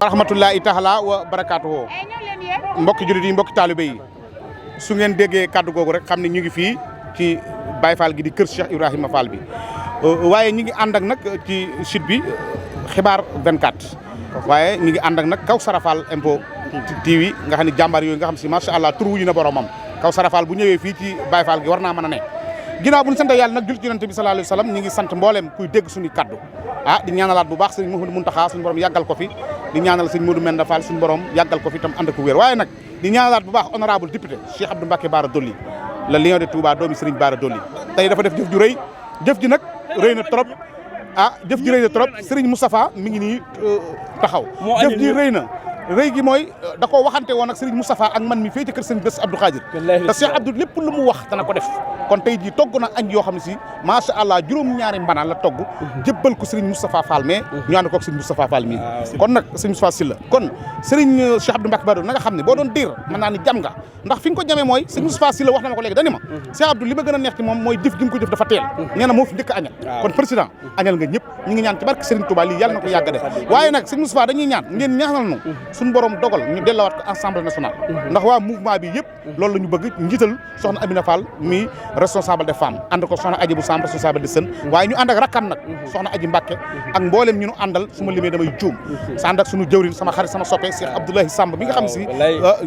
rahmatullahi taala wa barakaatuhu mbokki jullit yi mbokki taalibe yi su ngeen déggee kàddu googu rek xam ne ñu ngi fii ci Baye Fall gi di kër Cheikh Ibrahima Fall bi waaye ñu ngi ànd ak nag ci site bi xibaar 24 waaye ñu ngi ànd ak nag Kawsara Fall Info TV nga xam ne jàmbaar yooyu nga xam si macha allah tur wuyu na boromam Kawsara Fall bu ñëwee fii ci Baye Fall gi war naa mën a ne ginnaaw bu ñu sant yàlla nag jul ci yonent bi sallallahu alayhi wa sallam ñu ngi sant mboolem kuy dégg suñu kaddu di ñaanalaat bu baax sëñ Mouhamadou Mountakha suñu borom yàggal ko fi di ñaanal sëñ Modou Menda Fall suñu borom yàggal ko fi tam ànd ko wér waaye nag di ñaanalaat bu baax honorable député Cheikh Abdou Mbacké Bara Dolly le lion de Touba doomi Serigne Bara Dolly tey dafa def jëf ju rëy jëf ji nag rëy na trop jëf ji rëy na trop Serigne Moustapha mi ngi nii taxaw jëf ji rëy na rëy gi mooy da koo waxante woon ak Serigne Moustapha ak man mi fii ci kër Serigne Bass Abdou Khadir te Cheikh Abdou lépp lu mu wax dana ko def kon tey jii togg na añ yoo xam ne si macha allah juróom-ñaari mbana la togg jébbal ko Serigne Moustapha Fall mais ñu ànd koog Serigne Moustapha Fall mii kon nag Serigne Moustapha Sylla kon Serigne Cheikh Abdou Mbacké Bara na nga xam ne boo doon diir mën naa ni jam nga ndax fi nga ko jamee mooy Serigne Moustapha Sylla wax na ma ko léegi dani ma Cheikh Abdou li ma gën a neex ci moom mooy jëf gi mu ko jëf dafa teel nee na moo fi njëkk añal kon président añal nga ñëpp ñu ngi ñaan ci barke Serigne Touba lii yàlla na ko yàgg def waaye nag Serigne Moustapha dañuy ñaan ngeen ñaanal nu suñu borom dogal ñu dellawaat ko Assemblée nationale ndax waa mouvement bi yëpp loolu la ñu bëgg njiital soxna Amina Fall mi responsable des femmes ànd ko soxna Aji bu Samb responsable des sën waaye ñu ànd ak rakkam nag soxna Aji Mbacké ak mboolem ñu nu àndal su ma limee damay juum sa ànd ak suñu jëwriñ sama xarit sama soppe Cheikh Abdoulahi Samb mi nga xam si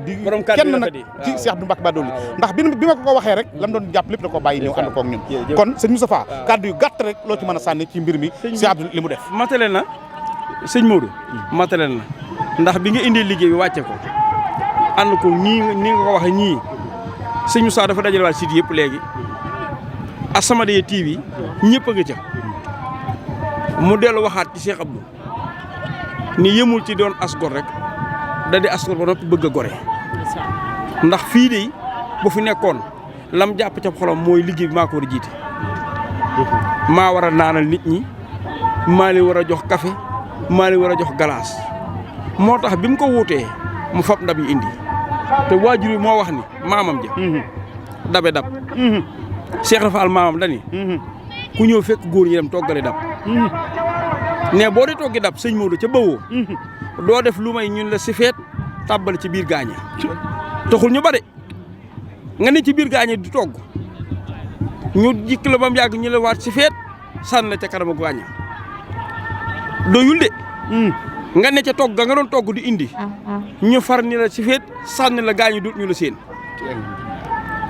di kenn nag ci Cheikh Abdou Mbacké Bara Dolly ndax bi ma ko waxee rek lam doon jàpp lépp da ko bàyyi ñëw ànd koog ñun kon sëñ Moustapha kàddu yu gàtt rek loo ci mën a sànni ci mbir mi Cheikh Abdou li mu def matale na sëñ Modou matale na ndax bi nga indi liggéey bi wàcce ko ànd ko ñii ni nga ko waxee ñii sëñ Moussa dafa dajale waat site yëpp léegi As-Samadiyya TV ñëpp a nga ca mu dellu waxaat ci Cheikh Abdou ni yëmul ci doon asgor rek da di asgor ba noppi bëgg a gore ndax fii de bu fi nekkoon lam jàpp ca xolam mooy liggéey bi maa ko war a jiite maa war a naanal nit ñi maa leen war a jox café maa leen war a jox glace moo tax bi mu ko wuutee mu fab ndab yi indi te waajur yi moo wax ni maamam ja dabe dab Cheikh Rafal maamam dani ku ñëw fekk góor ñi dem toggale dab ne boo dee toggi dab sëñ Modou ca bawoo doo def lu may ñun la si feet tàbbal ci biir gaañe taxul ñu bare nga ne ci biir gaañe du togg ñu jikk la ba mu yàgg ñu la waat si feet sànn la ca kanamu gaañe doyul de nga ne ca togg nga doon togg di indi ñu far ni la si feet sànni la gaañu dut ñu la seen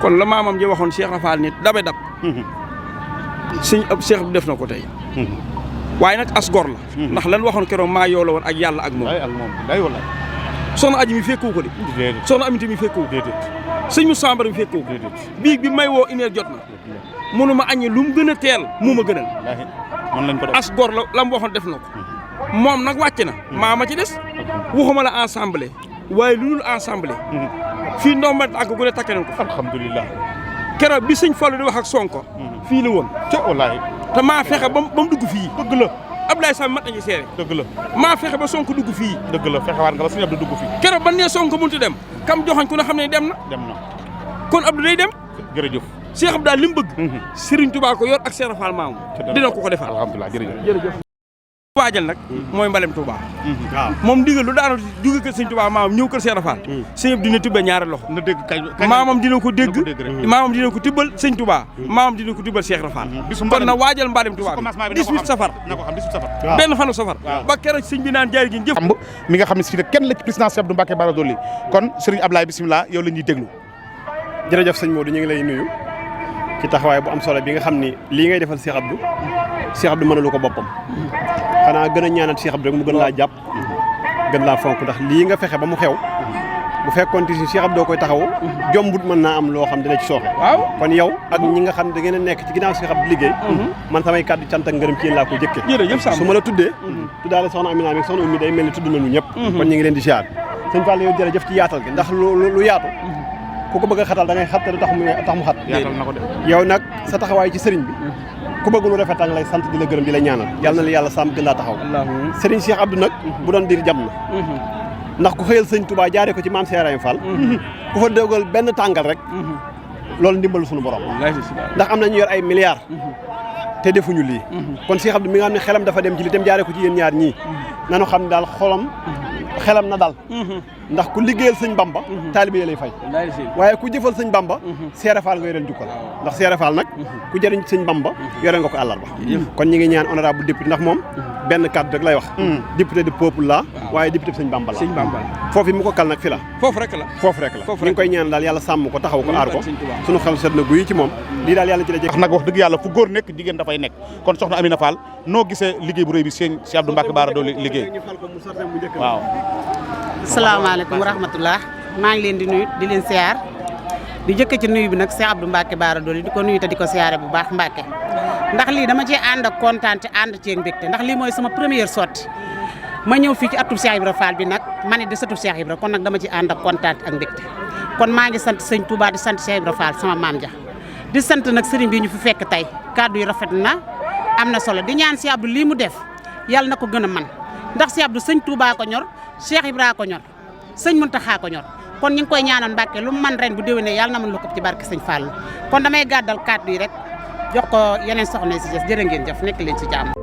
kon la maamam ji waxoon Cheikh Rafal nit dabe dab sëñ ab Cheikh bi def na ko tey waaye nag as gor la ndax lan waxoon keroog maa yow la woon ak yàlla ak moom soxna Aji mi fekku ko de soxna Aminata mi fekku ko sëñ mu Sambara mi fekku ko bii bi may woo une heure jot na mënu ma aññe lu mu gën a teel mu ma gënal as gor la mu waxoon def na ko moom nag wàcc na maama ci des waxuma la ensemble waaye lu dul ensemble fii ndomba ak gu ne takk nañ ko alhamdulilah keroog bi sëñ Fallou di wax ak Sonko fii la woon te wallaahi te maa fexe ba mu dugg fii dëgg la Abdoulaye Sam mat nañu seere dëgg la maa fexe ba Sonko dugg fii dëgg la fexewaat nga ba sëñ Abdou dugg fii keroog ban nee Sonko mënut a dem kam joxañ ku ne xam ne dem na kon Abdou day dem jërëjëf Cheikh Abdou daal li mu bëgg Serigne Touba ko yor ak Cheikh Rafal maamu dina ko defal alhamdulilah jërëjëf waajal nag mooy mbalem Touba waaw moom ndigal lu daanu jóge kër sëñ Touba maamam ñëw kër Cheikh Rafal sëñ dina tibbal ñaari loxo na dégg maamam dina ko dégg maamam dina ko tibbal sëñ Touba maamam dina ko tibbal Cheikh Rafal kon na waajal mbalem Touba bi 18 safar benn fanu safar ba keroog sëñ bi naan jaari gi jëf mi nga xam ne si ne kenn la ci président Cheikh Abdou Mbacké Bara Dolly kon Serigne Ablaye bisimilah yow la ñuy déglu jërëjëf sëñ Modou ñu ngi lay nuyu ci taxawaay bu am solo bi nga xam ni lii ngay defal Cheikh Abdou mënalu ko boppam xanaa gën a ñaanal Cheikh Abdou rek mu gën laa jàpp gën laa fonk ndax lii nga fexe ba mu xew bu fekkoon ci Cheikh Abdou koy taxaw jombut mën naa am loo xam dina ci sooxe kon yow ak ñi nga xam da ngeen a nekk ci ginnaaw Cheikh Abdou liggéey man samay kàddu cant ak ngërëm ci yéen laa ko jëkke su ma la tuddee tuddaale soxna Amina ak soxna Oumy day mel ni tudd nañu ñëpp kon ñu ngi leen di ziar sëñ Fall yow jërëjëf ci yaatal gi ndax lu yaatu ku ko bëgg a xatal da ngay xat te du tax mu xat yow nag sa taxawaay ci sëriñ bi ku bëgg lu rafet lay sant di la gërëm di la ñaanal yàlla na la yàlla sàmm gën laa taxaw sëriñ Cheikh Abdou nag bu doon diir jam na ndax ku xëyal sëñ Touba jaaree ko ci maam Cheikh Ibrahima Fall ku fa dogal benn tàngal rek loolu ndimbalu suñu borom ndax am nañu yor ay milliards te defuñu lii kon Cheikh Abdou mi nga xam ne xelam dafa dem ci li dem jaaree ko ci yéen ñaar ñii nanu xam ne daal xolam xelam na dal ndax ku liggéeyal sëñ Bamba taalibe yi lay fay waaye ku jëfal sëñ Bamba Seere Faal nga yoreel jukkal ndax Seere Faal nag ku jëriñ sëñ Bamba yore nga ko àllarba kon ñi ngi ñaan honorable député ndax moom benn kàddu rek lay wax député du peuple la waaye député sëñ Bamba la foofu mu ko kal nag fi la foofu rek la ñu ngi koy ñaan daal yàlla sàmm ko taxaw ko aar ko suñu xel set na guyi ci moom lii daal yàlla ci la nag wax dëgg yàlla fu góor nekk jigéen dafay nekk kon soxna Amina Fall noo gisee liggéey bu rëy bi sëñ Cheikh Abdou Mbacké Bara Dolly liggéey waaw asalaamaaleykum wa rahmatullah maa ngi leen di nuyu di leen siyaar di jëkk ci nuyu bi nag Cheikh Abdou Mbacké Bara Dolly di ko nuyu te di ko siyaare bu baax Mbacké ndax lii dama cee ànd ak kontaan te ànd cee mbégte ndax lii mooy sama première sortie ma ñëw fii ci atub Cheikh Ibra Fall bi nag ma ne di sëtu Cheikh Ibra kon nag dama ci ànd ak kontaan ak mbégte kon maa ngi sant sëñ Touba di sant Cheikh Ibra Fall sama maam ja di sant nag sëriñ bi ñu fi fekk tey kàddu yi rafet na am na solo di ñaan Cheikh Abdou lii mu def yàlla na ko gën a man ndax Cheikh Abdou sëñ Touba ko ñor Cheikh Ibra ko ñor sëñ Mountakha ko ñor kon ñu ngi koy ñaanal Mbacké lu mu man ren bu déwénee yàlla na mën lu ko ci barke sëñ Fall kon damay gàddal kàddu yi rek jox ko yeneen soxna si des jërë ngeen jëf nekk leen ci jàmm